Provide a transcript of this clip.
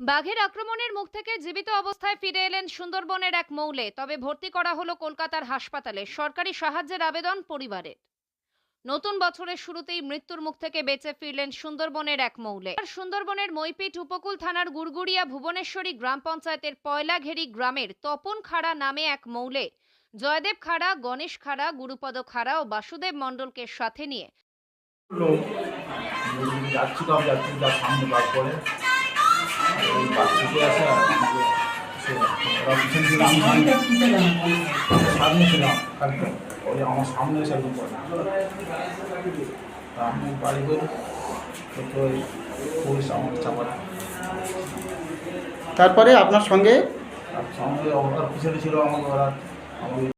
বাঘের আক্রমণের মুখ থেকে জীবিত অবস্থায় ফিরে এলেন সুন্দরবনের এক মৌলে। তবে ভর্তি করা হলো কলকাতার হাসপাতালে। সরকারি সাহায্যের আবেদন পরিবারের। নতুন বছরের শুরুতেই মৃত্যুর মুখ থেকে বেঁচে ফিরলেন সুন্দরবনের এক মৌলে। আর সুন্দরবনের মইপিঠ উপকূল থানার গুড়গুড়িয়া ভুবনেশ্বরী গ্রাম পঞ্চায়েতের পয়লাঘেরি গ্রামের তপন খাড়া নামে এক মৌলে জয়দেব খাড়া, গণেশ খাড়া, গুরুপদ খাড়া ও বাসুদেব মণ্ডলকে সাথে নিয়ে লোক যাচ্ছিলাম যাচ্ছি তার সামনে বাস করে ওই বাস ছুটে আসে আর ওরা পিছন ছিল আমি সামনে ছিলাম কালকে ওই আমার সামনে এসে একদম পড়ে তা আমি বাড়ি করি তো ওই পুলিশ আমার চাপা তারপরে আপনার সঙ্গে আর সঙ্গে ওর পিছনে ছিল আমাকে ওরা আমাকে